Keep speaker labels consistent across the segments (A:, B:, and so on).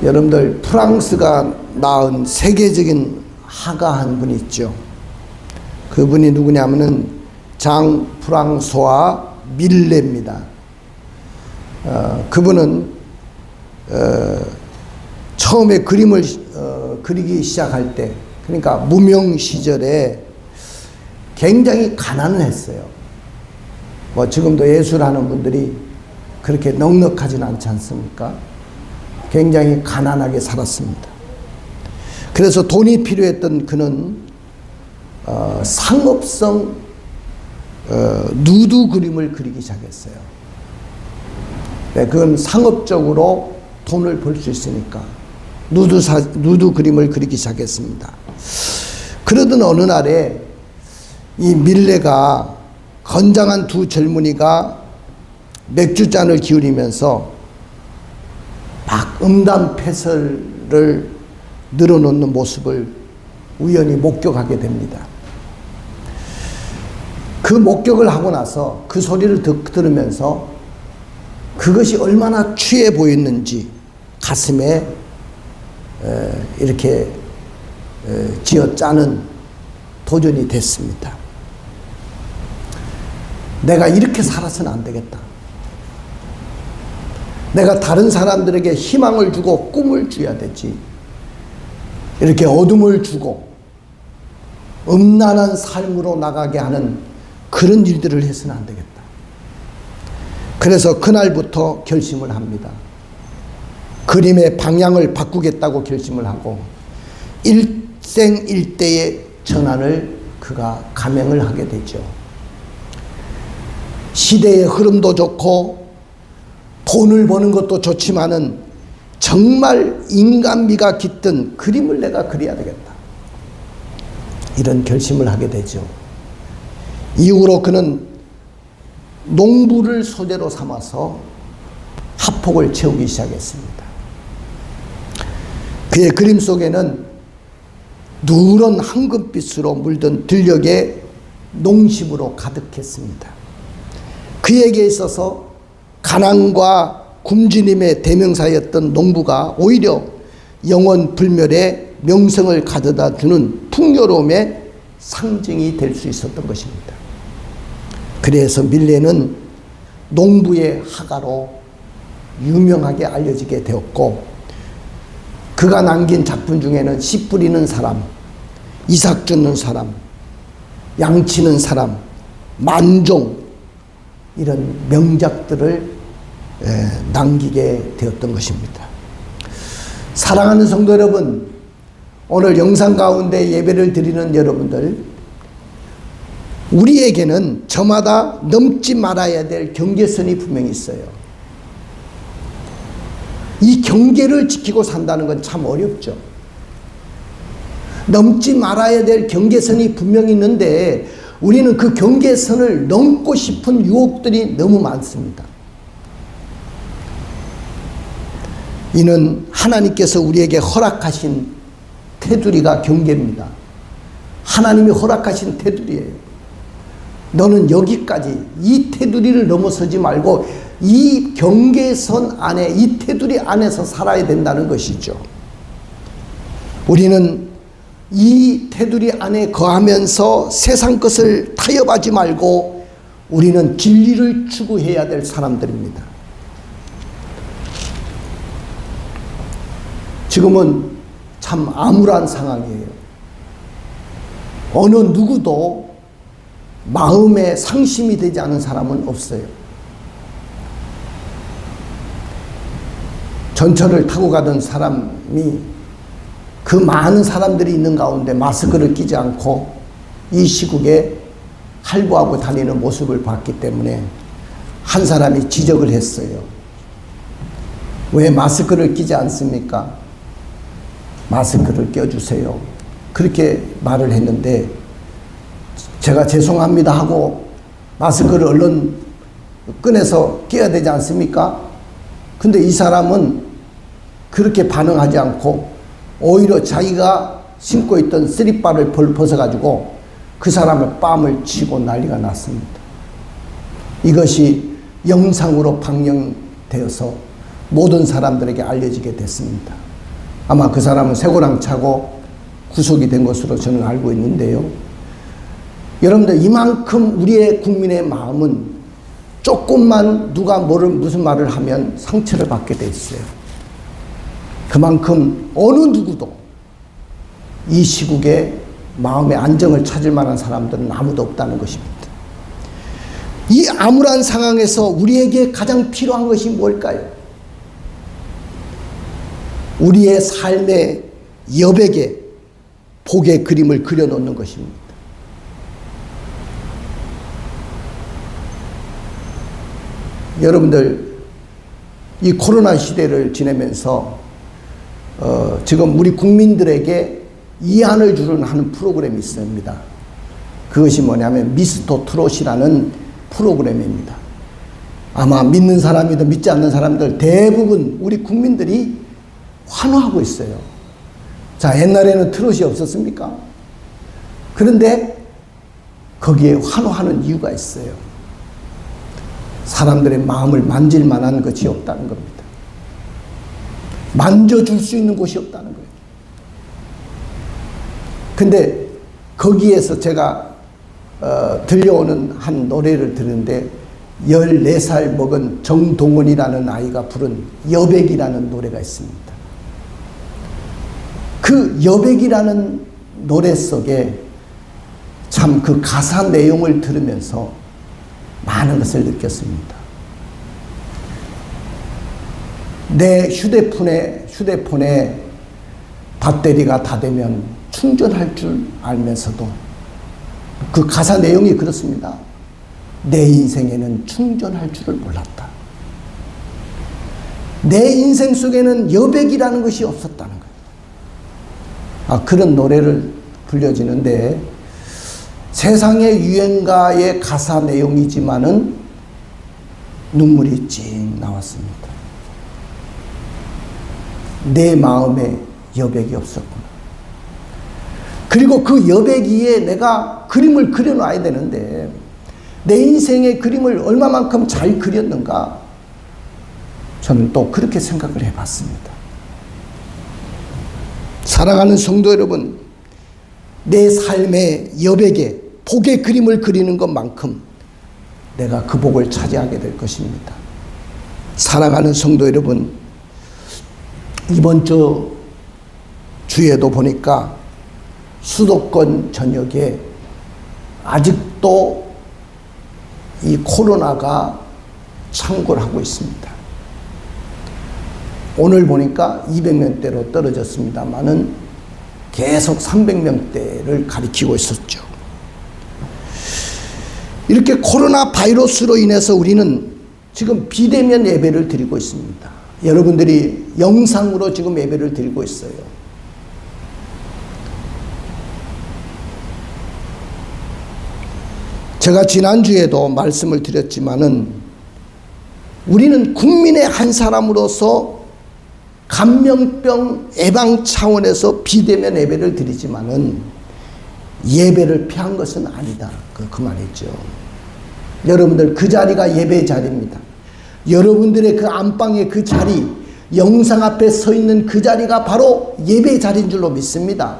A: 여러분들 프랑스가 낳은 세계적인 화가 한 분 있죠. 그분이 누구냐면은 장 프랑소아 밀레입니다. 그분은 처음에 그림을 그리기 시작할 때, 그러니까 무명 시절에 굉장히 가난을 했어요. 뭐 지금도 예술하는 분들이 그렇게 넉넉하진 않지 않습니까? 굉장히 가난하게 살았습니다. 그래서 돈이 필요했던 그는 상업성 누드 그림을 그리기 시작했어요. 네, 그건 상업적으로 돈을 벌 수 있으니까 누드 그림을 그리기 시작했습니다. 그러던 어느 날에 이 밀레가 건장한 두 젊은이가 맥주잔을 기울이면서 막 음담패설을 늘어놓는 모습을 우연히 목격하게 됩니다. 그 목격을 하고 나서 그 소리를 들으면서 그것이 얼마나 취해 보였는지 가슴에 이렇게 쥐어짜는 도전이 됐습니다. 내가 이렇게 살아서는 안 되겠다. 내가 다른 사람들에게 희망을 주고 꿈을 줘야 되지. 이렇게 어둠을 주고 음란한 삶으로 나가게 하는 그런 일들을 해서는 안 되겠다. 그래서 그날부터 결심을 합니다. 그림의 방향을 바꾸겠다고 결심을 하고 일생일대의 전환을 그가 감행을 하게 되죠. 시대의 흐름도 좋고 돈을 버는 것도 좋지만은 정말 인간미가 깃든 그림을 내가 그려야 되겠다. 이런 결심을 하게 되죠. 이후로 그는 농부를 소재로 삼아서 하폭을 채우기 시작했습니다. 그의 그림 속에는 누런 황금빛으로 물든 들녘의 농심으로 가득했습니다. 그에게 있어서 가난과 굶주림의 대명사였던 농부가 오히려 영원 불멸의 명성을 가져다 주는 풍요로움의 상징이 될 수 있었던 것입니다. 그래서 밀레는 농부의 화가로 유명하게 알려지게 되었고, 그가 남긴 작품 중에는 씨 뿌리는 사람, 이삭 줍는 사람, 양치는 사람, 만종, 이런 명작들을 남기게 되었던 것입니다. 사랑하는 성도 여러분, 오늘 영상 가운데 예배를 드리는 여러분들, 우리에게는 저마다 넘지 말아야 될 경계선이 분명히 있어요. 이 경계를 지키고 산다는 건 참 어렵죠. 넘지 말아야 될 경계선이 분명히 있는데 우리는 그 경계선을 넘고 싶은 유혹들이 너무 많습니다. 이는 하나님께서 우리에게 허락하신 테두리가 경계입니다. 하나님이 허락하신 테두리예요. 너는 여기까지, 이 테두리를 넘어서지 말고 이 경계선 안에, 이 테두리 안에서 살아야 된다는 것이죠. 우리는 이 테두리 안에 거하면서 세상 것을 타협하지 말고 우리는 진리를 추구해야 될 사람들입니다. 지금은 참 암울한 상황이에요. 어느 누구도 마음에 상심이 되지 않은 사람은 없어요. 전철을 타고 가던 사람이 그 많은 사람들이 있는 가운데 마스크를 끼지 않고 이 시국에 할부하고 다니는 모습을 봤기 때문에 한 사람이 지적을 했어요. 왜 마스크를 끼지 않습니까? 마스크를 껴주세요. 그렇게 말을 했는데 제가 죄송합니다 하고 마스크를 얼른 꺼내서 껴야 되지 않습니까? 근데 이 사람은 그렇게 반응하지 않고 오히려 자기가 신고 있던 쓰리바를 벗어가지고 그 사람의 뺨을 치고 난리가 났습니다. 이것이 영상으로 방영되어서 모든 사람들에게 알려지게 됐습니다. 아마 그 사람은 쇠고랑 차고 구속이 된 것으로 저는 알고 있는데요. 여러분들, 이만큼 우리의 국민의 마음은 조금만 누가 무슨 말을 하면 상처를 받게 돼 있어요. 그만큼 어느 누구도 이 시국에 마음의 안정을 찾을 만한 사람들은 아무도 없다는 것입니다. 이 암울한 상황에서 우리에게 가장 필요한 것이 뭘까요? 우리의 삶의 여백에 복의 그림을 그려놓는 것입니다. 여러분들, 이 코로나 시대를 지내면서 지금 우리 국민들에게 이안을 주는 하는 프로그램이 있습니다. 그것이 뭐냐면 미스터 트롯이라는 프로그램입니다. 아마 믿는 사람이든 믿지 않는 사람들 대부분 우리 국민들이 환호하고 있어요. 자, 옛날에는 트롯이 없었습니까? 그런데 거기에 환호하는 이유가 있어요. 사람들의 마음을 만질 만한 것이 없다는 겁니다. 만져줄 수 있는 곳이 없다는 거예요. 근데 거기에서 제가 들려오는 한 노래를 들었는데 14살 먹은 정동원이라는 아이가 부른 여백이라는 노래가 있습니다. 그 여백이라는 노래 속에 참 그 가사 내용을 들으면서 많은 것을 느꼈습니다. 내 휴대폰에 배터리가 다 되면 충전할 줄 알면서도 그 가사 내용이 그렇습니다. 내 인생에는 충전할 줄을 몰랐다. 내 인생 속에는 여백이라는 것이 없었다는 거예요. 그런 노래를 불려지는데 세상의 유행가의 가사 내용이지만은 눈물이 찡 나왔습니다. 내 마음에 여백이 없었구나. 그리고 그 여백 위에 내가 그림을 그려놔야 되는데 내 인생의 그림을 얼마만큼 잘 그렸는가, 저는 또 그렇게 생각을 해봤습니다. 사랑하는 성도 여러분, 내 삶의 여백에 복의 그림을 그리는 것만큼 내가 그 복을 차지하게 될 것입니다. 사랑하는 성도 여러분, 이번 주에도 보니까 수도권 전역에 아직도 이 코로나가 창궐 하고 있습니다. 오늘 보니까 200명대로 떨어졌습니다만은 계속 300명대를 가리키고 있었죠. 이렇게 코로나 바이러스로 인해서 우리는 지금 비대면 예배를 드리고 있습니다. 여러분들이 영상으로 지금 예배를 드리고 있어요. 제가 지난주에도 말씀을 드렸지만은 우리는 국민의 한 사람으로서 감염병 예방 차원에서 비대면 예배를 드리지만은 예배를 피한 것은 아니다. 그 말이죠. 여러분들, 그 자리가 예배의 자리입니다. 여러분들의 그 안방의 그 자리, 영상 앞에 서 있는 그 자리가 바로 예배의 자리인 줄로 믿습니다.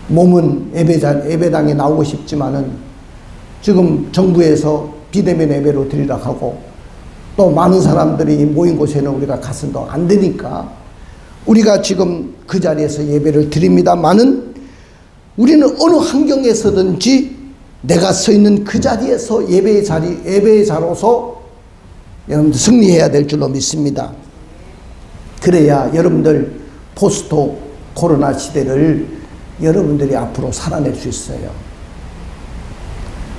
A: 몸은 예배당에 나오고 싶지만은 지금 정부에서 비대면 예배로 드리라고 하고 또 많은 사람들이 모인 곳에는 우리가 가서도 안 되니까 우리가 지금 그 자리에서 예배를 드립니다마는 우리는 어느 환경에서든지 내가 서 있는 그 자리에서 예배의 자로서 여러분들 승리해야 될 줄로 믿습니다. 그래야 여러분들 포스트 코로나 시대를 여러분들이 앞으로 살아낼 수 있어요.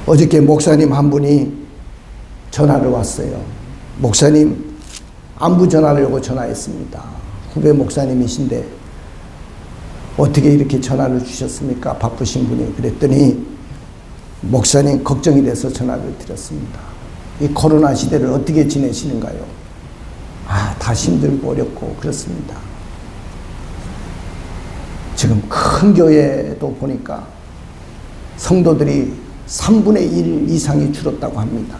A: 어저께 목사님 한 분이 전화를 왔어요. 목사님, 안부 전하려고 전화했습니다. 후배 목사님이신데 어떻게 이렇게 전화를 주셨습니까? 바쁘신 분이. 그랬더니 목사님 걱정이 돼서 전화를 드렸습니다. 이 코로나 시대를 어떻게 지내시는가요? 다 힘들고 어렵고 그렇습니다. 지금 큰 교회도 보니까 성도들이 3분의 1 이상이 줄었다고 합니다.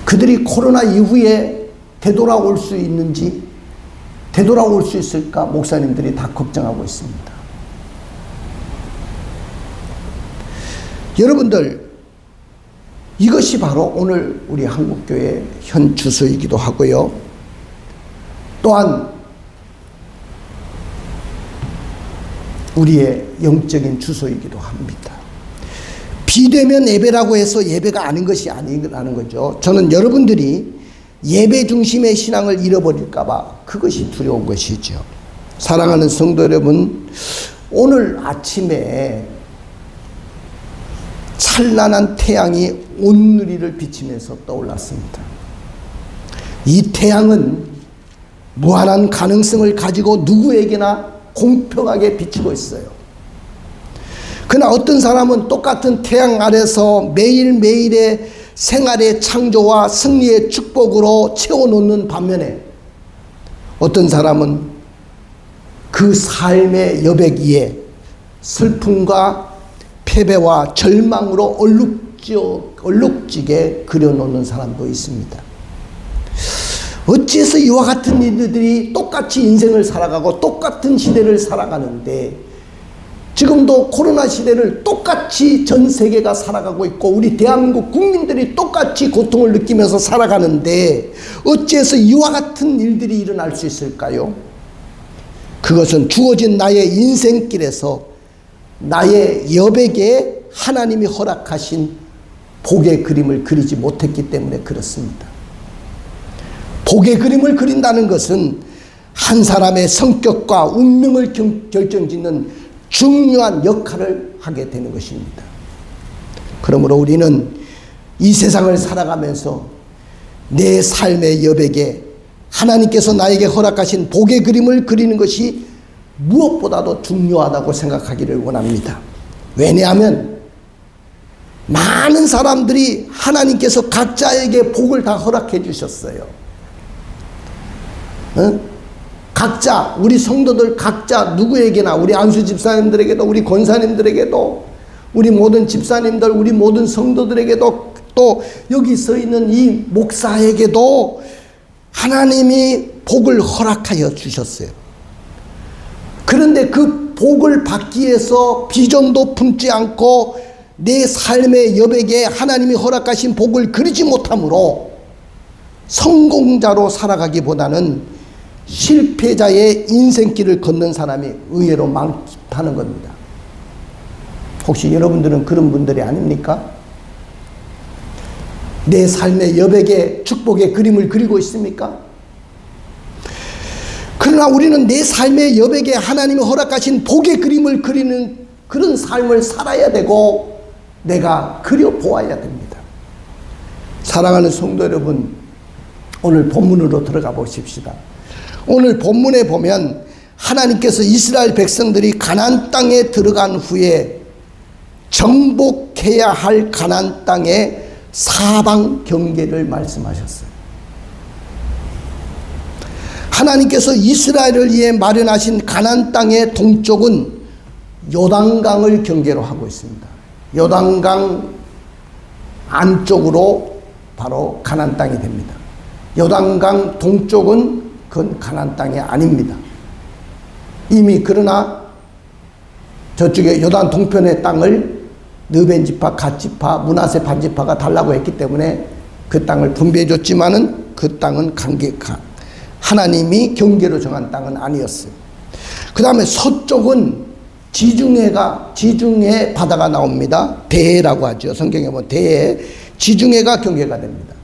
A: 그들이 코로나 이후에 되돌아올 수 있는지 되돌아올 수 있을까? 목사님들이 다 걱정하고 있습니다. 여러분들, 이것이 바로 오늘 우리 한국교회 현 주소이기도 하고요. 또한 우리의 영적인 주소이기도 합니다. 비대면 예배라고 해서 예배가 아닌 것이 아니라는 거죠. 저는 여러분들이 예배 중심의 신앙을 잃어버릴까 봐 그것이 두려운 것이죠. 사랑하는 성도 여러분, 오늘 아침에 찬란한 태양이 온누리를 비치면서 떠올랐습니다. 이 태양은 무한한 가능성을 가지고 누구에게나 공평하게 비치고 있어요. 그러나 어떤 사람은 똑같은 태양 아래서 매일매일의 생활의 창조와 승리의 축복으로 채워놓는 반면에 어떤 사람은 그 삶의 여백 위에 슬픔과 패배와 절망으로 얼룩지게 그려놓는 사람도 있습니다. 어찌해서 이와 같은 이들이 똑같이 인생을 살아가고 똑같은 시대를 살아가는데, 지금도 코로나 시대를 똑같이 전 세계가 살아가고 있고 우리 대한민국 국민들이 똑같이 고통을 느끼면서 살아가는데 어찌해서 이와 같은 일들이 일어날 수 있을까요? 그것은 주어진 나의 인생길에서 나의 여백에 하나님이 허락하신 복의 그림을 그리지 못했기 때문에 그렇습니다. 복의 그림을 그린다는 것은 한 사람의 성격과 운명을 결정짓는 중요한 역할을 하게 되는 것입니다. 그러므로 우리는 이 세상을 살아가면서 내 삶의 여백에 하나님께서 나에게 허락하신 복의 그림을 그리는 것이 무엇보다도 중요하다고 생각하기를 원합니다. 왜냐하면 많은 사람들이 하나님께서 각자에게 복을 다 허락해 주셨어요. 각자, 우리 성도들 각자 누구에게나, 우리 안수 집사님들에게도, 우리 권사님들에게도, 우리 모든 집사님들, 우리 모든 성도들에게도, 또 여기 서 있는 이 목사에게도 하나님이 복을 허락하여 주셨어요. 그런데 그 복을 받기 위해서 비전도 품지 않고 내 삶의 여백에 하나님이 허락하신 복을 그리지 못함으로 성공자로 살아가기보다는 실패자의 인생길을 걷는 사람이 의외로 많다는 겁니다. 혹시 여러분들은 그런 분들이 아닙니까? 내 삶의 여백에 축복의 그림을 그리고 있습니까? 그러나 우리는 내 삶의 여백에 하나님이 허락하신 복의 그림을 그리는 그런 삶을 살아야 되고 내가 그려보아야 됩니다. 사랑하는 성도 여러분, 오늘 본문으로 들어가 보십시다. 오늘 본문에 보면 하나님께서 이스라엘 백성들이 가나안 땅에 들어간 후에 정복해야 할 가나안 땅의 사방 경계를 말씀하셨어요. 하나님께서 이스라엘을 위해 마련하신 가나안 땅의 동쪽은 요단강을 경계로 하고 있습니다. 요단강 안쪽으로 바로 가나안 땅이 됩니다. 요단강 동쪽은 그건 가나안 땅이 아닙니다. 이미 그러나 저쪽에 요단 동편의 땅을 르벤 지파, 갓 지파, 므낫세 반 지파가 달라고 했기 때문에 그 땅을 분배해 줬지만은 그 땅은 하나님이 경계로 정한 땅은 아니었어요. 그 다음에 서쪽은 지중해 바다가 나옵니다. 대해라고 하죠. 성경에 보면 대해, 지중해가 경계가 됩니다.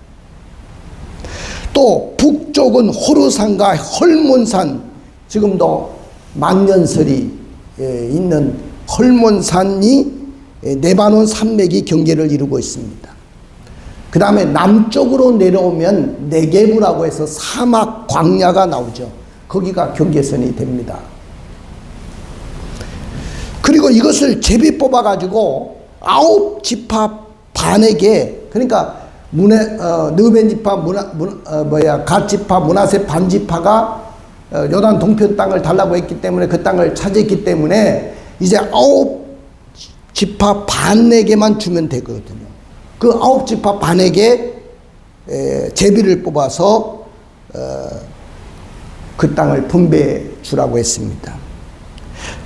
A: 또 북쪽은 호르산과 헐몬산, 지금도 만년설이 있는 헐몬산이 레바논 산맥이 경계를 이루고 있습니다. 그 다음에 남쪽으로 내려오면 네게브라고 해서 사막 광야가 나오죠. 거기가 경계선이 됩니다. 그리고 이것을 제비 뽑아 가지고 9지파 반에게, 그러니까 르벤 지파, 갓 지파, 므낫세 반 지파가 요단 동편 땅을 달라고 했기 때문에 그 땅을 차지했기 때문에 이제 9지파 반에게만 주면 되거든요. 그 9지파 반에게 제비를 뽑아서 그 땅을 분배해 주라고 했습니다.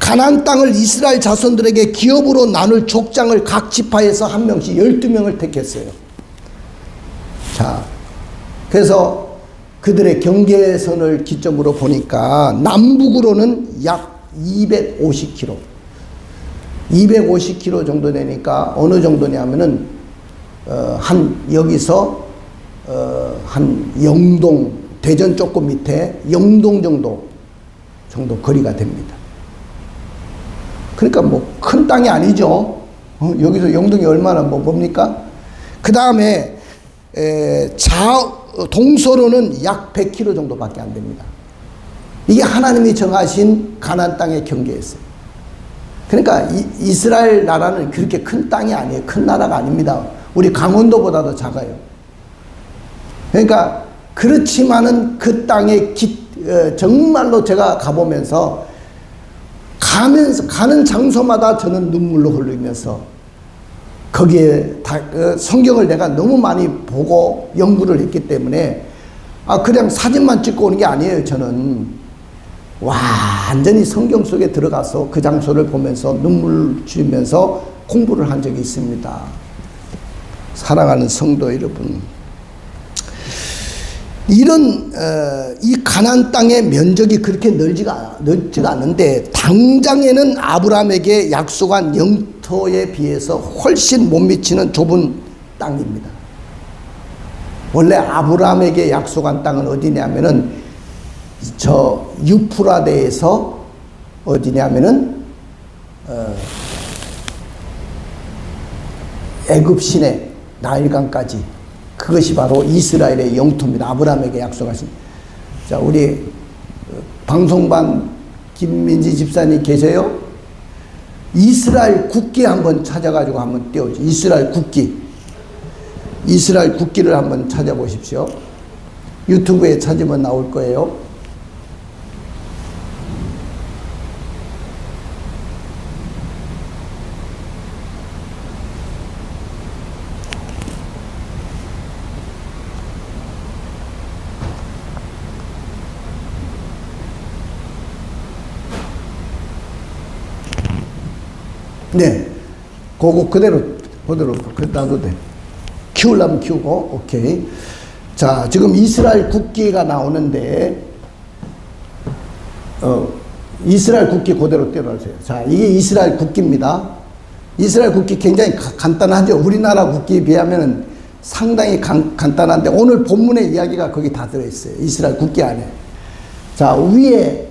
A: 가나안 땅을 이스라엘 자손들에게 기업으로 나눌 족장을 각 지파에서 한 명씩 12명을 택했어요. 자, 그래서 그들의 경계선을 기점으로 보니까 남북으로는 약 250km. 250km 정도 되니까 어느 정도냐면은 여기서 한 영동, 대전 조금 밑에 영동 정도 거리가 됩니다. 그러니까 뭐 큰 땅이 아니죠. 여기서 영동이 얼마나 뭡니까? 그 다음에 동서로는 약 100km 정도밖에 안 됩니다. 이게 하나님이 정하신 가나안 땅의 경계였어요. 그러니까 이스라엘 나라는 그렇게 큰 땅이 아니에요. 큰 나라가 아닙니다. 우리 강원도보다도 작아요. 그러니까 그렇지만은 그 땅에 정말로 제가 가보면서 가는 장소마다 저는 눈물로 흘리면서 거기에 성경을 내가 너무 많이 보고 연구를 했기 때문에 그냥 사진만 찍고 오는 게 아니에요. 저는 완전히 성경 속에 들어가서 그 장소를 보면서 눈물 지으면서 공부를 한 적이 있습니다. 사랑하는 성도 여러분, 이 가나안 땅의 면적이 그렇게 넓지가 않은데 당장에는 아브라함에게 약속한 영토에 비해서 훨씬 못 미치는 좁은 땅입니다. 원래 아브라함에게 약속한 땅은 어디냐면은 저 유프라데에서 어디냐면은 애굽 시내 나일강까지, 그것이 바로 이스라엘의 영토입니다. 아브라함에게 약속하신. 자, 우리 방송반 김민지 집사님 계세요? 이스라엘 국기 한번 찾아가지고 한번 띄워주세요. 이스라엘 국기. 이스라엘 국기를 한번 찾아보십시오. 유튜브에 찾으면 나올 거예요. 네, 그거 그대로 놔도 돼. 키우려면 키우고, 오케이. 자, 지금 이스라엘 국기가 나오는데, 이스라엘 국기 그대로 띄워주세요. 자, 이게 이스라엘 국기입니다. 이스라엘 국기 굉장히 간단하죠. 우리나라 국기에 비하면 상당히 간단한데, 오늘 본문의 이야기가 거기 다 들어있어요. 이스라엘 국기 안에. 자, 위에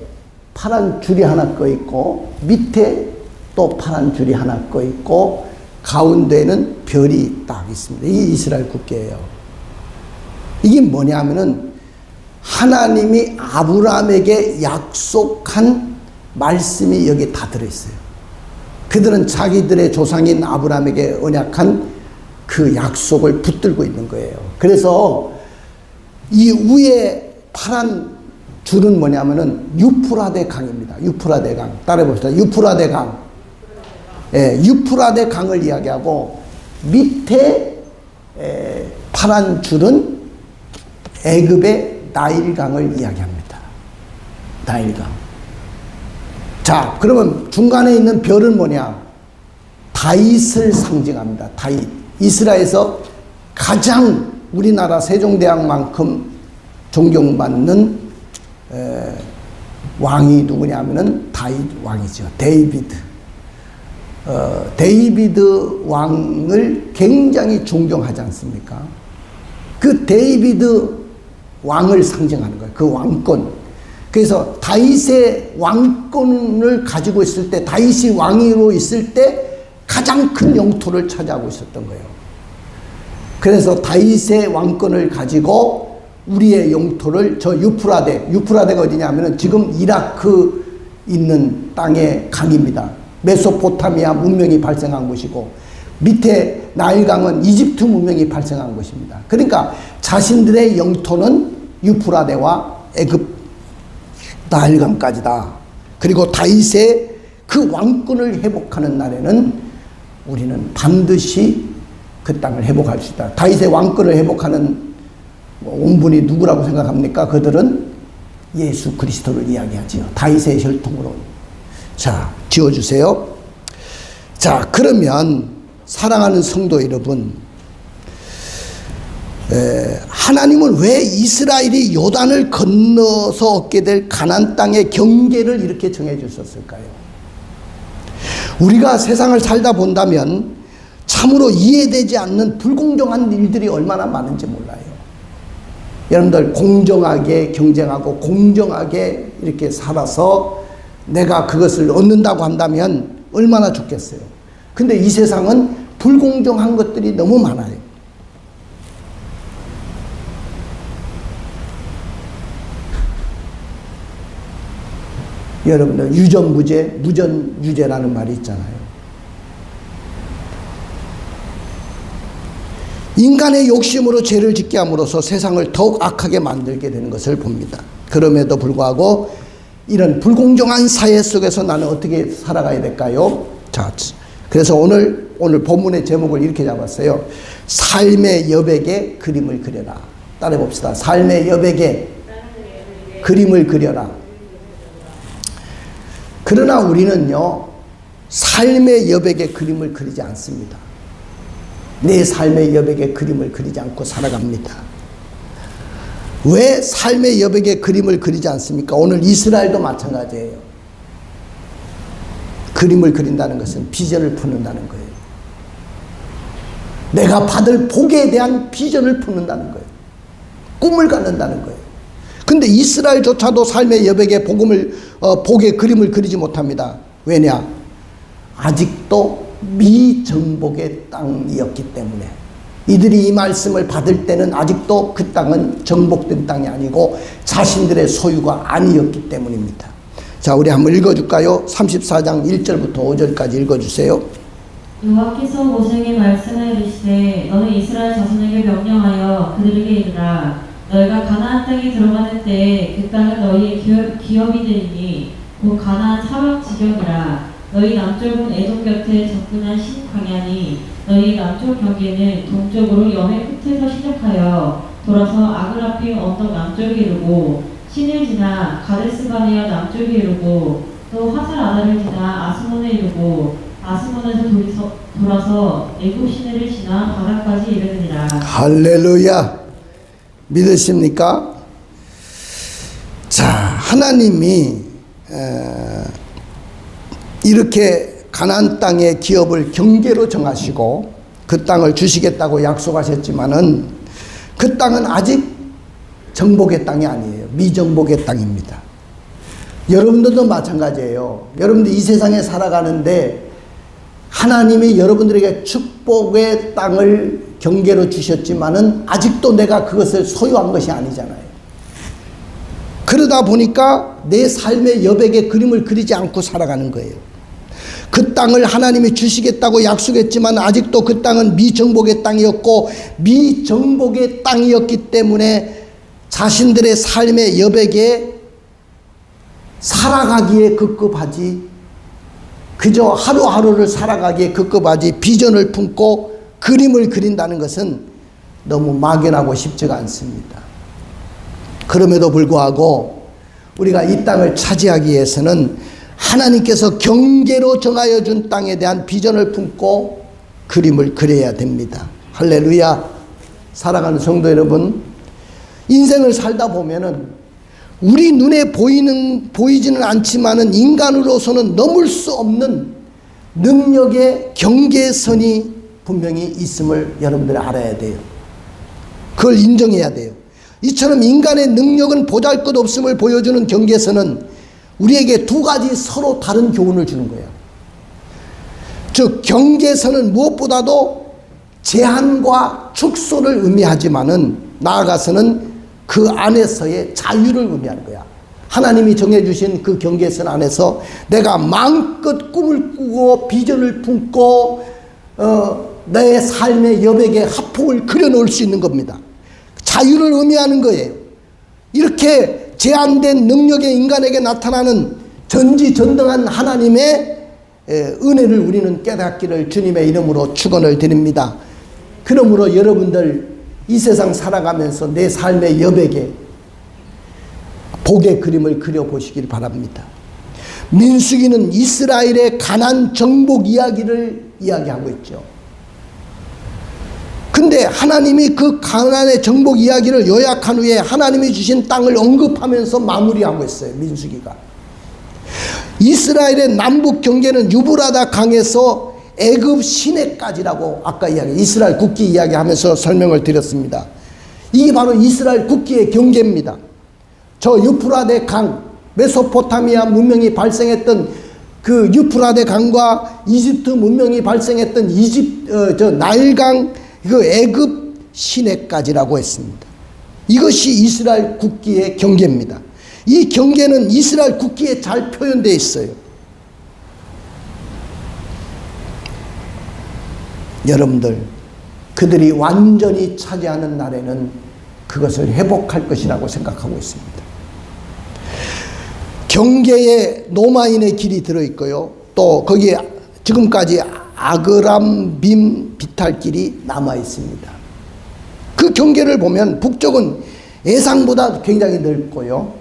A: 파란 줄이 하나 꺼 있고, 밑에 또 파란 줄이 하나 꺼 있고, 가운데는 별이 딱 있습니다. 이게 이스라엘 국기예요. 이게 뭐냐면은 하나님이 아브라함에게 약속한 말씀이 여기 다 들어있어요. 그들은 자기들의 조상인 아브라함에게 언약한 그 약속을 붙들고 있는 거예요. 그래서 이 위에 파란 줄은 뭐냐면은 유프라데 강입니다. 유프라데 강. 따라해봅시다. 유프라데 강. 예, 유프라데 강을 이야기하고, 밑에 파란 줄은 애굽의 나일강을 이야기합니다. 나일강. 자, 그러면 중간에 있는 별은 뭐냐? 다윗을 상징합니다. 다윗. 이스라엘에서 가장 우리나라 세종대왕만큼 존경받는 왕이 누구냐면은 다윗 왕이죠. 데이비드. 데이비드 왕을 굉장히 존경하지 않습니까? 그 데이비드 왕을 상징하는 거예요. 그 왕권. 그래서 다윗의 왕권을 가지고 있을 때, 다윗이 왕으로 있을 때 가장 큰 영토를 차지하고 있었던 거예요. 그래서 다윗의 왕권을 가지고 우리의 영토를 저 유프라데가 어디냐면은 지금 이라크 있는 땅의 강입니다. 메소포타미아 문명이 발생한 곳이고, 밑에 나일강은 이집트 문명이 발생한 곳입니다. 그러니까 자신들의 영토는 유프라데와 애굽 나일강까지다. 그리고 다윗의 그 왕권을 회복하는 날에는 우리는 반드시 그 땅을 회복할 수 있다. 다윗의 왕권을 회복하는 원분이 누구라고 생각합니까? 그들은 예수 그리스도를 이야기하지요. 다윗의 혈통으로. 자, 지어주세요. 자, 그러면 사랑하는 성도 여러분, 하나님은 왜 이스라엘이 요단을 건너서 얻게 될 가나안 땅의 경계를 이렇게 정해 주셨을까요? 우리가 세상을 살다 본다면 참으로 이해되지 않는 불공정한 일들이 얼마나 많은지 몰라요. 여러분들 공정하게 경쟁하고 공정하게 이렇게 살아서 내가 그것을 얻는다고 한다면 얼마나 좋겠어요. 근데 이 세상은 불공정한 것들이 너무 많아요. 여러분들 유전무죄, 무전유죄라는 말이 있잖아요. 인간의 욕심으로 죄를 짓게 함으로써 세상을 더욱 악하게 만들게 되는 것을 봅니다. 그럼에도 불구하고 이런 불공정한 사회 속에서 나는 어떻게 살아가야 될까요? 자, 그래서 오늘 본문의 제목을 이렇게 잡았어요. 삶의 여백에 그림을 그려라. 따라해 봅시다. 삶의 여백에 그림을 그려라. 그러나 우리는요, 삶의 여백에 그림을 그리지 않습니다. 내 삶의 여백에 그림을 그리지 않고 살아갑니다. 왜 삶의 여백에 그림을 그리지 않습니까? 오늘 이스라엘도 마찬가지예요. 그림을 그린다는 것은 비전을 품는다는 거예요. 내가 받을 복에 대한 비전을 품는다는 거예요. 꿈을 갖는다는 거예요. 근데 이스라엘조차도 삶의 여백에 복의 그림을 그리지 못합니다. 왜냐? 아직도 미정복의 땅이었기 때문에. 이들이 이 말씀을 받을 때는 아직도 그 땅은 정복된 땅이 아니고 자신들의 소유가 아니었기 때문입니다. 자, 우리 한번 읽어줄까요? 34장 1절부터 5절까지 읽어주세요.
B: 여호와께서 모세에게 말씀하여 이르시되 너는 이스라엘 자손에게 명령하여 그들에게 이르라. 너희가 가나안 땅에 들어가는 때에 그 땅은 너희의 기업이 되리니 곧 가나안 사막 지경이라. 너희 남쪽은 에돔 곁에 접근한 신광야니 너희 남쪽 경계는 동쪽으로 여해 끝에서 시작하여 돌아서 아그라핌 언덕 남쪽에 이르고 신을 지나 가데스바네아 남쪽에 이르고 또 하살 아다를 지나 아스몬에 이르고 아스몬에서 돌아서 애굽 시내를 지나 바다까지 이르느니라.
A: 할렐루야. 믿으십니까? 자, 하나님이 이렇게 가나안 땅의 기업을 경계로 정하시고 그 땅을 주시겠다고 약속하셨지만은 그 땅은 아직 정복의 땅이 아니에요. 미정복의 땅입니다. 여러분들도 마찬가지예요. 여러분들 이 세상에 살아가는데 하나님이 여러분들에게 축복의 땅을 경계로 주셨지만은 아직도 내가 그것을 소유한 것이 아니잖아요. 그러다 보니까 내 삶의 여백에 그림을 그리지 않고 살아가는 거예요. 그 땅을 하나님이 주시겠다고 약속했지만 아직도 그 땅은 미정복의 땅이었고 미정복의 땅이었기 때문에 자신들의 삶의 여백에 살아가기에 급급하지, 그저 하루하루를 살아가기에 급급하지 비전을 품고 그림을 그린다는 것은 너무 막연하고 쉽지가 않습니다. 그럼에도 불구하고 우리가 이 땅을 차지하기 위해서는 하나님께서 경계로 정하여 준 땅에 대한 비전을 품고 그림을 그려야 됩니다. 할렐루야. 사랑하는 성도 여러분, 인생을 살다 보면은 우리 눈에 보이지는 않지만은 인간으로서는 넘을 수 없는 능력의 경계선이 분명히 있음을 여러분들이 알아야 돼요. 그걸 인정해야 돼요. 이처럼 인간의 능력은 보잘것없음을 보여주는 경계선은 우리에게 두 가지 서로 다른 교훈을 주는 거예요. 즉 경계선은 무엇보다도 제한과 축소를 의미하지만은 나아가서는 그 안에서의 자유를 의미하는 거야. 하나님이 정해주신 그 경계선 안에서 내가 마음껏 꿈을 꾸고 비전을 품고 내 삶의 여백에 합폭을 그려놓을 수 있는 겁니다. 자유를 의미하는 거예요. 이렇게 제한된 능력의 인간에게 나타나는 전지전능한 하나님의 은혜를 우리는 깨닫기를 주님의 이름으로 축원을 드립니다. 그러므로 여러분들 이 세상 살아가면서 내 삶의 여백에 복의 그림을 그려보시길 바랍니다. 민수기는 이스라엘의 가나안 정복 이야기를 이야기하고 있죠. 근데 하나님이 그 가나안의 정복 이야기를 요약한 후에 하나님이 주신 땅을 언급하면서 마무리하고 있어요. 민수기가. 이스라엘의 남북 경계는 유브라다 강에서 애굽 시내까지라고 아까 이스라엘 국기 이야기하면서 설명을 드렸습니다. 이게 바로 이스라엘 국기의 경계입니다. 저 유프라데 강, 메소포타미아 문명이 발생했던 그 유프라데 강과 이집트 문명이 발생했던 나일강 그 애굽 시내까지라고 했습니다. 이것이 이스라엘 국기의 경계입니다. 이 경계는 이스라엘 국기에 잘 표현되어 있어요. 여러분들, 그들이 완전히 차지하는 날에는 그것을 회복할 것이라고 생각하고 있습니다. 경계에 노마인의 길이 들어있고요. 또 거기에 지금까지 아그람빔 비탈길이 남아있습니다. 그 경계를 보면 북쪽은 예상보다 굉장히 넓고요.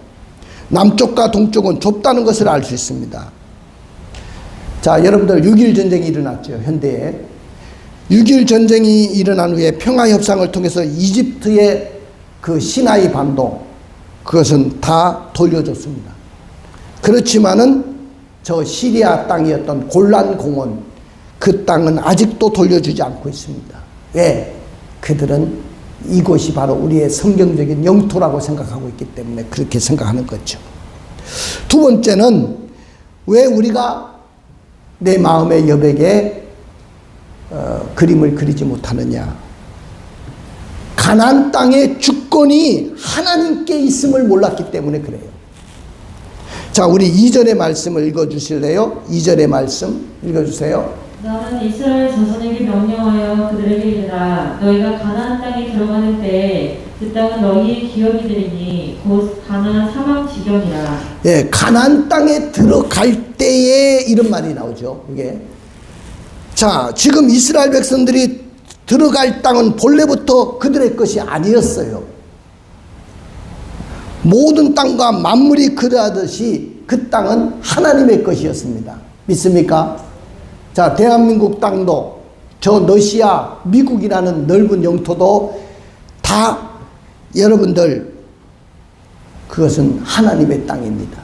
A: 남쪽과 동쪽은 좁다는 것을 알 수 있습니다. 자, 여러분들 6.1 전쟁이 일어났죠. 현대에. 6.1 전쟁이 일어난 후에 평화협상을 통해서 이집트의 그 시나이 반도 그것은 다 돌려줬습니다. 그렇지만은 저 시리아 땅이었던 골란 공원 그 땅은 아직도 돌려주지 않고 있습니다. 왜? 그들은 이곳이 바로 우리의 성경적인 영토라고 생각하고 있기 때문에 그렇게 생각하는 거죠. 두 번째는 왜 우리가 내 마음의 여백에 그림을 그리지 못하느냐. 가나안 땅의 주권이 하나님께 있음을 몰랐기 때문에 그래요. 자, 우리 2절의 말씀을 읽어주실래요? 2절의 말씀 읽어주세요.
B: 나는 이스라엘 자손에게 명령하여 그들에게 이르라. 너희가 가나안 땅에 들어가는 때에 그 땅은 너희의 기업이 되리니 곧 가나안 사방 지경이라.
A: 예, 가나안 땅에 들어갈 때에 이런 말이 나오죠. 이게. 자, 지금 이스라엘 백성들이 들어갈 땅은 본래부터 그들의 것이 아니었어요. 모든 땅과 만물이 그러하듯이 그 땅은 하나님의 것이었습니다. 믿습니까? 자, 대한민국 땅도 저 러시아, 미국이라는 넓은 영토도 다 여러분들 그것은 하나님의 땅입니다.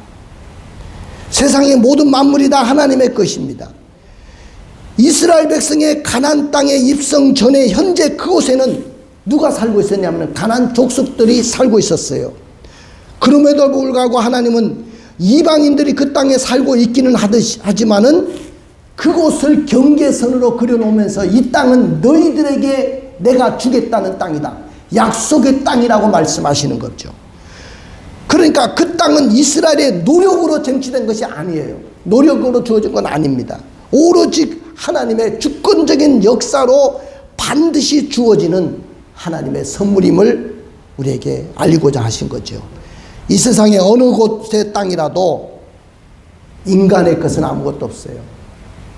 A: 세상의 모든 만물이 다 하나님의 것입니다. 이스라엘 백성의 가나안 땅에 입성 전에 현재 그곳에는 누가 살고 있었냐면 가나안 족속들이 살고 있었어요. 그럼에도 불구하고 하나님은 이방인들이 그 땅에 살고 있기는 하지만은 그곳을 경계선으로 그려놓으면서 이 땅은 너희들에게 내가 주겠다는 땅이다. 약속의 땅이라고 말씀하시는 거죠. 그러니까 그 땅은 이스라엘의 노력으로 쟁취된 것이 아니에요. 노력으로 주어진 건 아닙니다. 오로지 하나님의 주권적인 역사로 반드시 주어지는 하나님의 선물임을 우리에게 알리고자 하신 거죠. 이 세상의 어느 곳의 땅이라도 인간의 것은 아무것도 없어요.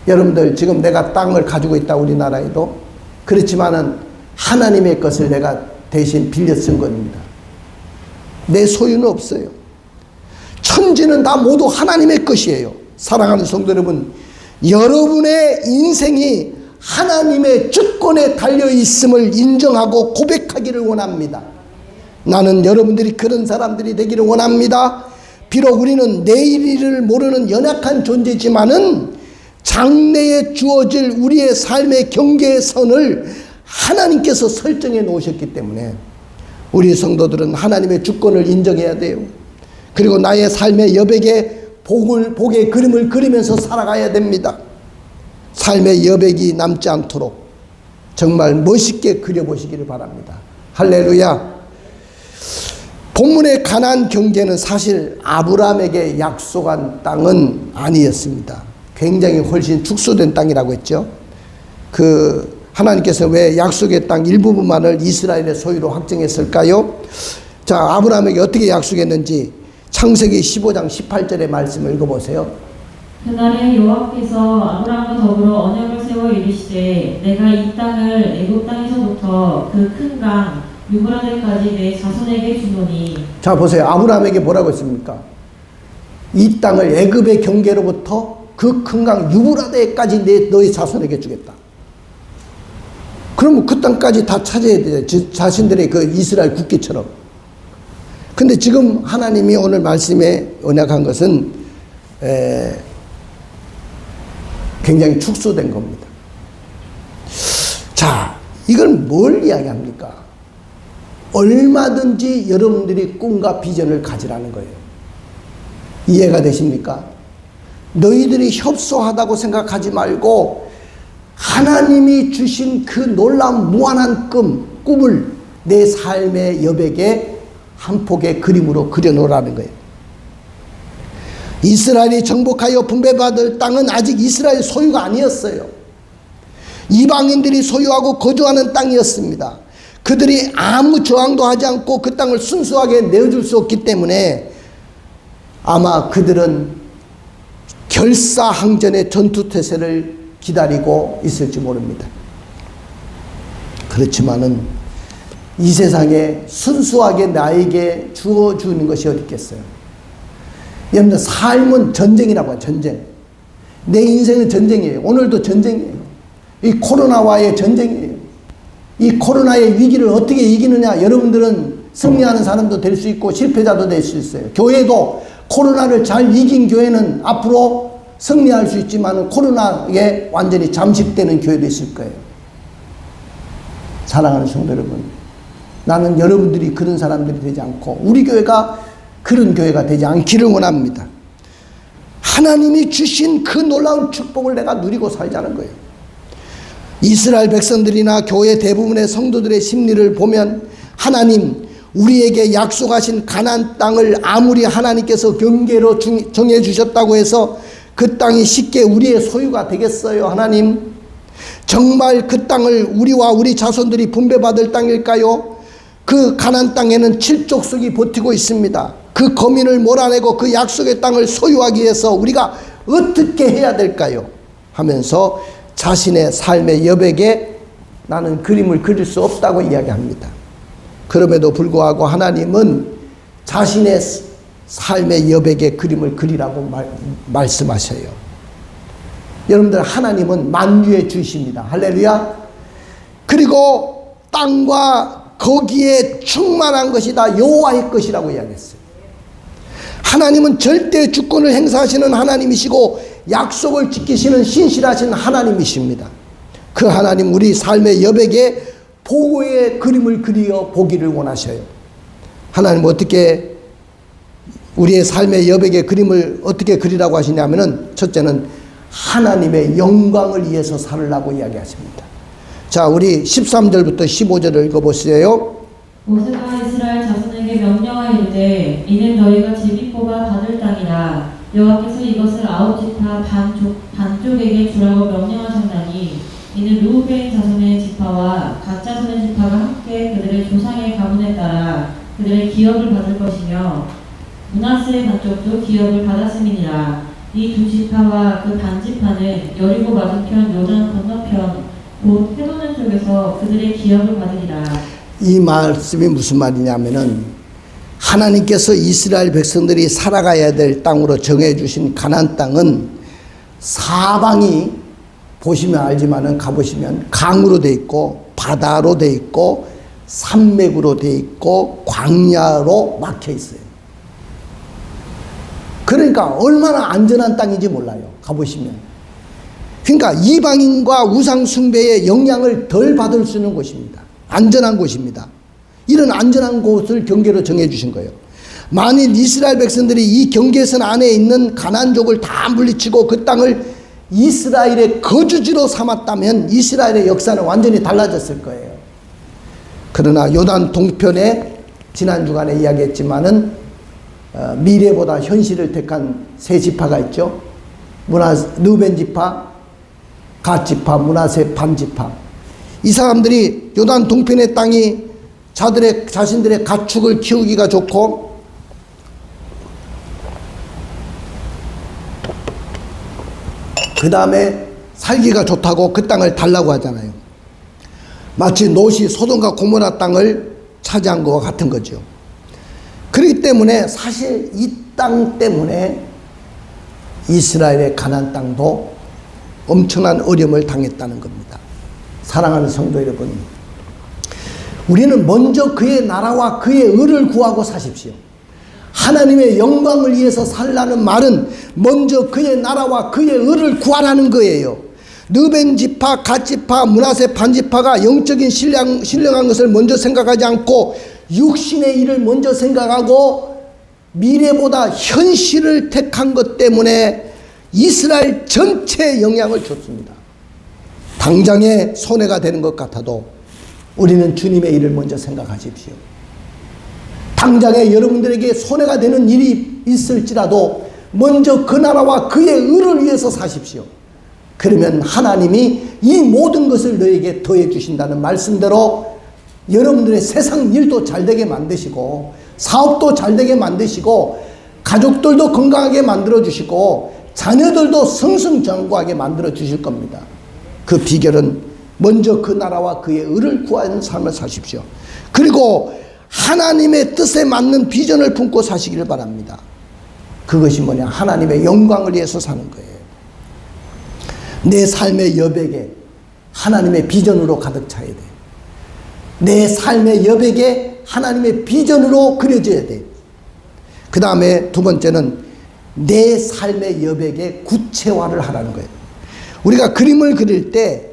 A: 여러분들 지금 내가 땅을 가지고 있다 우리나라에도 그렇지만은 하나님의 것을 내가 대신 빌려 쓴 겁니다. 내 소유는 없어요. 천지는 다 모두 하나님의 것이에요. 사랑하는 성도 여러분, 여러분의 인생이 하나님의 주권에 달려 있음을 인정하고 고백하기를 원합니다. 나는 여러분들이 그런 사람들이 되기를 원합니다. 비록 우리는 내일 일을 모르는 연약한 존재지만은 장래에 주어질 우리의 삶의 경계선을 하나님께서 설정해 놓으셨기 때문에 우리 성도들은 하나님의 주권을 인정해야 돼요. 그리고 나의 삶의 여백에 복의 그림을 그리면서 살아가야 됩니다. 삶의 여백이 남지 않도록 정말 멋있게 그려보시기를 바랍니다. 할렐루야. 본문의 가나안 경계는 사실 아브라함에게 약속한 땅은 아니었습니다. 굉장히 훨씬 축소된 땅이라고 했죠. 하나님께서 왜 약속의 땅 일부분만을 이스라엘의 소유로 확정했을까요? 자, 아브라함에게 어떻게 약속했는지 창세기 15장 18절의 말씀을 읽어보세요.
B: 그날에 여호와께서 아브라함과 더불어 언약을 세워 이르시되 내가 이 땅을 애굽 땅에서부터 그 큰 강 유브라데까지 내 자손에게 주노니.
A: 자 보세요. 아브라함에게 뭐라고 했습니까? 이 땅을 애굽의 경계로부터 그 큰 강 유브라데까지 너희 자손에게 주겠다. 그러면 그 땅까지 다 차지해야 되죠. 자신들의 그 이스라엘 국기처럼. 근데 지금 하나님이 오늘 말씀에 언약한 것은 굉장히 축소된 겁니다. 자, 이건 뭘 이야기합니까? 얼마든지 여러분들이 꿈과 비전을 가지라는 거예요. 이해가 되십니까? 너희들이 협소하다고 생각하지 말고 하나님이 주신 그 놀라운 무한한 꿈을 내 삶의 여백에 한 폭의 그림으로 그려놓으라는 거예요. 이스라엘이 정복하여 분배받을 땅은 아직 이스라엘 소유가 아니었어요. 이방인들이 소유하고 거주하는 땅이었습니다. 그들이 아무 저항도 하지 않고 그 땅을 순수하게 내어줄 수 없기 때문에 아마 그들은 결사항전의 전투태세를 기다리고 있을지 모릅니다. 그렇지만은 이 세상에 순수하게 나에게 주어주는 것이 어디 있겠어요? 여러분들 삶은 전쟁이라고 해요. 전쟁. 내 인생은 전쟁이에요. 오늘도 전쟁이에요. 이 코로나와의 전쟁이에요. 이 코로나의 위기를 어떻게 이기느냐. 여러분들은 승리하는 사람도 될 수 있고 실패자도 될 수 있어요. 교회도 코로나를 잘 이긴 교회는 앞으로 승리할 수 있지만 코로나에 완전히 잠식되는 교회도 있을 거예요. 사랑하는 성도 여러분, 나는 여러분들이 그런 사람들이 되지 않고 우리 교회가 그런 교회가 되지 않기를 원합니다. 하나님이 주신 그 놀라운 축복을 내가 누리고 살자는 거예요. 이스라엘 백성들이나 교회 대부분의 성도들의 심리를 보면 하나님 우리에게 약속하신 가나안 땅을 아무리 하나님께서 경계로 정해 주셨다고 해서 그 땅이 쉽게 우리의 소유가 되겠어요? 하나님, 정말 그 땅을 우리와 우리 자손들이 분배받을 땅일까요? 그 가나안 땅에는 7족속이 버티고 있습니다. 그 거민을 몰아내고 그 약속의 땅을 소유하기 위해서 우리가 어떻게 해야 될까요? 하면서 자신의 삶의 여백에 나는 그림을 그릴 수 없다고 이야기합니다. 그럼에도 불구하고 하나님은 자신의 삶의 여백에 그림을 그리라고 말씀하셔요. 여러분들, 하나님은 만유의 주이십니다. 할렐루야. 그리고 땅과 거기에 충만한 것이 다 여호와의 것이라고 이야기했어요. 하나님은 절대 주권을 행사하시는 하나님이시고 약속을 지키시는 신실하신 하나님이십니다. 그 하나님 우리 삶의 여백에 보고의 그림을 그리어 보기를 원하셔요. 하나님 어떻게 우리의 삶의 여백의 그림을 어떻게 그리라고 하시냐면은 첫째는 하나님의 영광을 위해서 살으라고 이야기하십니다. 자, 우리 13절부터 15절을 읽어보세요.
B: 모세가 이스라엘 자손에게 명령하이르되 이는 너희가 제비 뽑아 받을 땅이라 여호와께서 이것을 아홉 지파 반쪽에게 주라고 명령하셨나니 이는 르우벤 자손의 지파와 갓 자손의 지파가 함께 그들의 조상의 가문에 따라 그들의 기업을 받을 것이며 므낫세 반쪽도 기업을 받았음이니라. 이 두 지파와 그 반지파는 여리고 맞은편 요단 건너편 곧 해도는 쪽에서 그들의 기업을 받으리라.
A: 이 말씀이 무슨 말이냐면은 하나님께서 이스라엘 백성들이 살아가야 될 땅으로 정해주신 가나안 땅은 사방이 보시면 알지만은 가보시면 강으로 돼 있고 바다로 돼 있고 산맥으로 돼 있고 광야로 막혀 있어요. 그러니까 얼마나 안전한 땅인지 몰라요. 가보시면. 그러니까 이방인과 우상 숭배의 영향을 덜 받을 수 있는 곳입니다. 안전한 곳입니다. 이런 안전한 곳을 경계로 정해 주신 거예요. 만일 이스라엘 백성들이 이 경계선 안에 있는 가나안족을 다 물리치고 그 땅을 이스라엘의 거주지로 삼았다면 이스라엘의 역사는 완전히 달라졌을 거예요. 그러나 요단 동편에 지난 주간에 이야기했지만은 미래보다 현실을 택한 세 지파가 있죠. 르우벤 지파, 갓 지파, 므낫세 반 지파. 이 사람들이 요단 동편의 땅이 자신들의 가축을 키우기가 좋고 그 다음에 살기가 좋다고 그 땅을 달라고 하잖아요. 마치 롯이 소돔과 고모라 땅을 차지한 것과 같은 거죠. 그렇기 때문에 사실 이 땅 때문에 이스라엘의 가나안 땅도 엄청난 어려움을 당했다는 겁니다. 사랑하는 성도 여러분, 우리는 먼저 그의 나라와 그의 의를 구하고 사십시오. 하나님의 영광을 위해서 살라는 말은 먼저 그의 나라와 그의 의를 구하라는 거예요. 르벤 지파, 갓 지파, 므낫세 반 지파가 영적인 신령한 것을 먼저 생각하지 않고 육신의 일을 먼저 생각하고 미래보다 현실을 택한 것 때문에 이스라엘 전체에 영향을 줬습니다. 당장에 손해가 되는 것 같아도 우리는 주님의 일을 먼저 생각하십시오. 당장에 여러분들에게 손해가 되는 일이 있을지라도 먼저 그 나라와 그의 의를 위해서 사십시오. 그러면 하나님이 이 모든 것을 너에게 더해 주신다는 말씀대로 여러분들의 세상 일도 잘되게 만드시고 사업도 잘되게 만드시고 가족들도 건강하게 만들어 주시고 자녀들도 승승장구하게 만들어 주실 겁니다. 그 비결은 먼저 그 나라와 그의 의를 구하는 삶을 사십시오. 그리고 하나님의 뜻에 맞는 비전을 품고 사시기를 바랍니다. 그것이 뭐냐? 하나님의 영광을 위해서 사는 거예요. 내 삶의 여백에 하나님의 비전으로 가득 차야 돼. 내 삶의 여백에 하나님의 비전으로 그려져야 돼. 그 다음에 두 번째는 내 삶의 여백에 구체화를 하라는 거예요. 우리가 그림을 그릴 때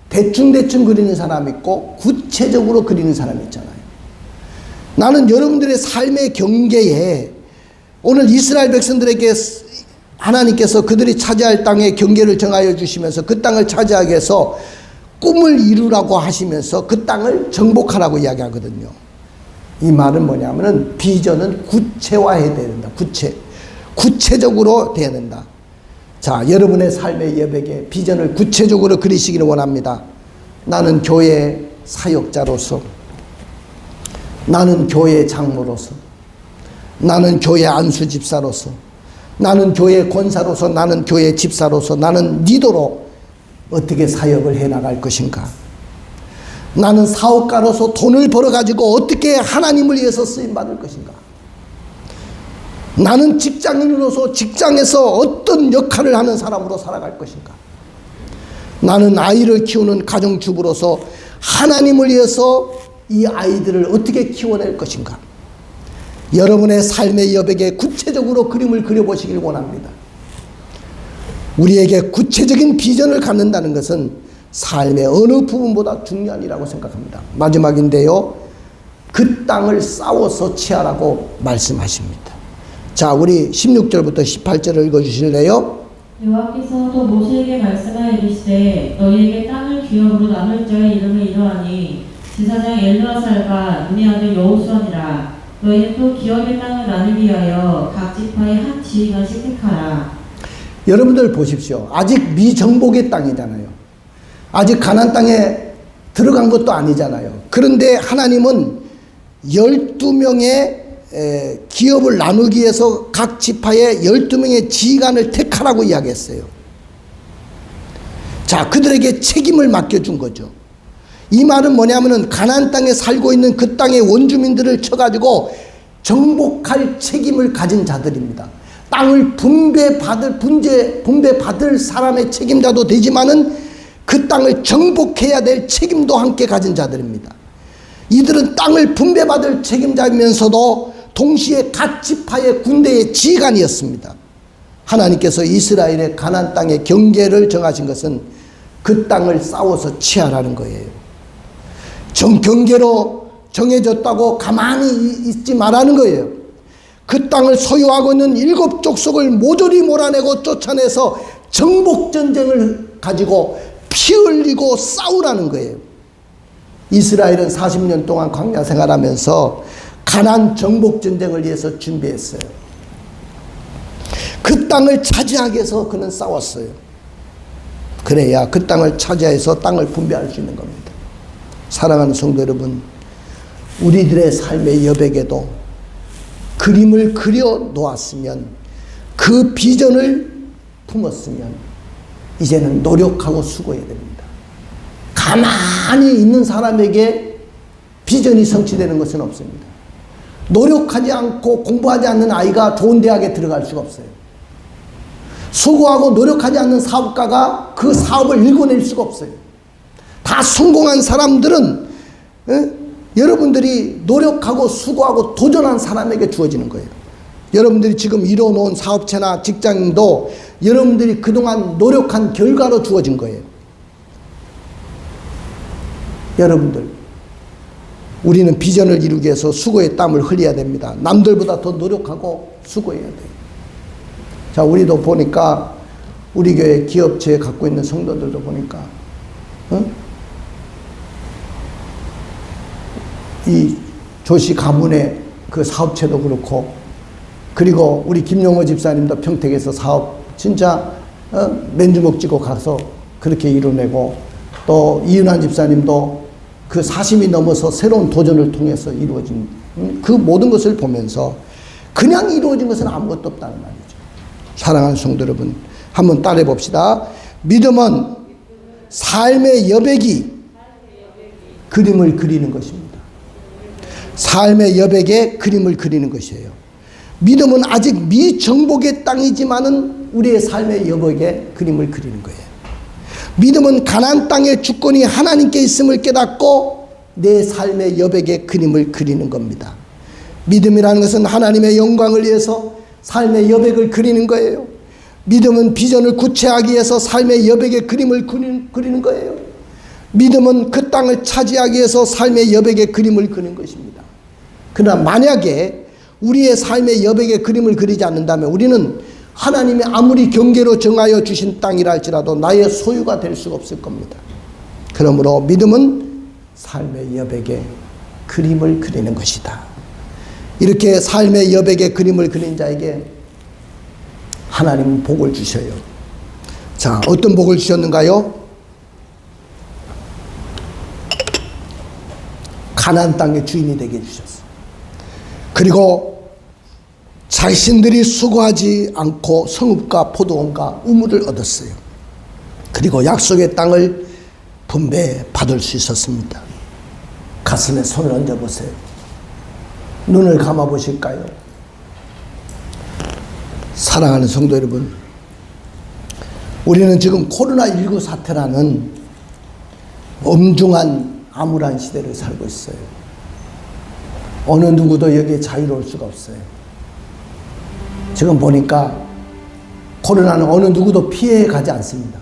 A: 대충대충 그리는 사람이 있고 구체적으로 그리는 사람이 있잖아요. 나는 여러분들의 삶의 경계에 오늘 이스라엘 백성들에게 하나님께서 그들이 차지할 땅의 경계를 정하여 주시면서 그 땅을 차지하기 위해서 꿈을 이루라고 하시면서 그 땅을 정복하라고 이야기하거든요. 이 말은 뭐냐면은 비전은 구체화해야 된다. 구체적으로 돼야 된다. 자, 여러분의 삶의 여백에 비전을 구체적으로 그리시기를 원합니다. 나는 교회 사역자로서, 나는 교회 장로로서, 나는 교회 안수 집사로서, 나는 교회 권사로서, 나는 교회 집사로서, 나는 리더로 어떻게 사역을 해나갈 것인가? 나는 사업가로서 돈을 벌어가지고 어떻게 하나님을 위해서 쓰임받을 것인가? 나는 직장인으로서 직장에서 어떤 역할을 하는 사람으로 살아갈 것인가? 나는 아이를 키우는 가정주부로서 하나님을 위해서 이 아이들을 어떻게 키워낼 것인가? 여러분의 삶의 여백에 구체적으로 그림을 그려보시길 원합니다. 우리에게 구체적인 비전을 갖는다는 것은 삶의 어느 부분보다 중요한 일이라고 생각합니다. 마지막인데요. 그 땅을 싸워서 취하라고 말씀하십니다. 자, 우리 16절부터 18절을 읽어주실래요?
B: 여호와께서 또 모세에게 말씀하여 이르시되 너희에게 땅을 기업으로 나눌 자의 이름을 이러하니 제사장 엘르아살과 눈의 아들 여호수아니라. 너희는 또 기업의 땅을 나누기 위하여 각 지파의 한 지휘관씩 택하라.
A: 여러분들 보십시오. 아직 미정복의 땅이잖아요. 아직 가나안 땅에 들어간 것도 아니잖아요. 그런데 하나님은 12명의 기업을 나누기 위해서 각 지파에 12명의 지휘관을 택하라고 이야기했어요. 자, 그들에게 책임을 맡겨준 거죠. 이 말은 뭐냐면은 가나안 땅에 살고 있는 그 땅의 원주민들을 쳐가지고 정복할 책임을 가진 자들입니다. 땅을 분배받을 사람의 책임자도 되지만은 그 땅을 정복해야 될 책임도 함께 가진 자들입니다. 이들은 땅을 분배받을 책임자이면서도 동시에 각 지파의 군대의 지휘관이었습니다. 하나님께서 이스라엘의 가나안 땅의 경계를 정하신 것은 그 땅을 싸워서 취하라는 거예요. 경계로 정해졌다고 가만히 있지 말라는 거예요. 그 땅을 소유하고 있는 7 족속을 모조리 몰아내고 쫓아내서 정복전쟁을 가지고 피 흘리고 싸우라는 거예요. 이스라엘은 40년 동안 광야 생활하면서 가나안 정복전쟁을 위해서 준비했어요. 그 땅을 차지하기 위해서 그는 싸웠어요. 그래야 그 땅을 차지해서 땅을 분배할 수 있는 겁니다. 사랑하는 성도 여러분, 우리들의 삶의 여백에도 그림을 그려 놓았으면, 그 비전을 품었으면 이제는 노력하고 수고해야 됩니다. 가만히 있는 사람에게 비전이 성취되는 것은 없습니다. 노력하지 않고 공부하지 않는 아이가 좋은 대학에 들어갈 수가 없어요. 수고하고 노력하지 않는 사업가가 그 사업을 일궈낼 수가 없어요. 다 성공한 사람들은 여러분들이 노력하고 수고하고 도전한 사람에게 주어지는 거예요. 여러분들이 지금 이뤄놓은 사업체나 직장도 여러분들이 그동안 노력한 결과로 주어진 거예요. 여러분들, 우리는 비전을 이루기 위해서 수고의 땀을 흘려야 됩니다. 남들보다 더 노력하고 수고해야 돼요. 자, 우리도 보니까 우리 교회 기업체에 갖고 있는 성도들도 보니까 이 조시 가문의 그 사업체도 그렇고, 그리고 우리 김용호 집사님도 평택에서 사업 진짜 맨주먹 쥐고 가서 그렇게 이뤄내고, 또 이은환 집사님도 그 40이 넘어서 새로운 도전을 통해서 이루어진 그 모든 것을 보면서 그냥 이루어진 것은 아무것도 없다는 말이죠. 사랑하는 성도 여러분, 한번 따라해 봅시다. 믿음은 삶의 여백이 그림을 그리는 것입니다. 삶의 여백에 그림을 그리는 것이에요. 믿음은 아직 미정복의 땅이지만은 우리의 삶의 여백에 그림을 그리는 거예요. 믿음은 가나안 땅의 주권이 하나님께 있음을 깨닫고 내 삶의 여백에 그림을 그리는 겁니다. 믿음이라는 것은 하나님의 영광을 위해서 삶의 여백을 그리는 거예요. 믿음은 비전을 구체하기 위해서 삶의 여백에 그림을 그리는 거예요. 믿음은 그 땅을 차지하기 위해서 삶의 여백에 그림을 그리는 것입니다. 그러나 만약에 우리의 삶의 여백에 그림을 그리지 않는다면 우리는 하나님이 아무리 경계로 정하여 주신 땅이라 할지라도 나의 소유가 될 수가 없을 겁니다. 그러므로 믿음은 삶의 여백에 그림을 그리는 것이다. 이렇게 삶의 여백에 그림을 그린 자에게 하나님은 복을 주셔요. 자, 어떤 복을 주셨는가요? 가나안 땅의 주인이 되게 해주셨어요. 그리고 자신들이 수고하지 않고 성읍과 포도원과 우물을 얻었어요. 그리고 약속의 땅을 분배 받을 수 있었습니다. 가슴에 손을 얹어보세요. 눈을 감아보실까요? 사랑하는 성도 여러분, 우리는 지금 코로나19 사태라는 엄중한 암울한 시대를 살고 있어요. 어느 누구도 여기에 자유로울 수가 없어요. 지금 보니까 코로나는 어느 누구도 피해 가지 않습니다.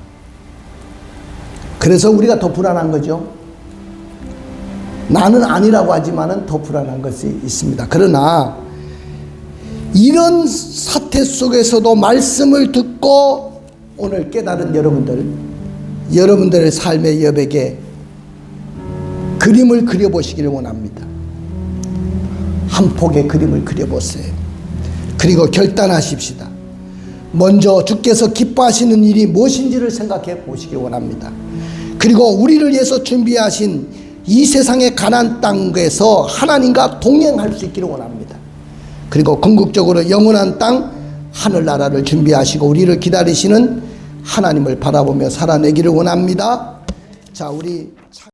A: 그래서 우리가 더 불안한 거죠. 나는 아니라고 하지만은 더 불안한 것이 있습니다. 그러나 이런 사태 속에서도 말씀을 듣고 오늘 깨달은 여러분들의 삶의 여백에 그림을 그려보시기를 원합니다. 한 폭의 그림을 그려보세요. 그리고 결단하십시다. 먼저 주께서 기뻐하시는 일이 무엇인지를 생각해 보시기 원합니다. 그리고 우리를 위해서 준비하신 이 세상의 가나안 땅에서 하나님과 동행할 수 있기를 원합니다. 그리고 궁극적으로 영원한 땅 하늘나라를 준비하시고 우리를 기다리시는 하나님을 바라보며 살아내기를 원합니다. 자, 우리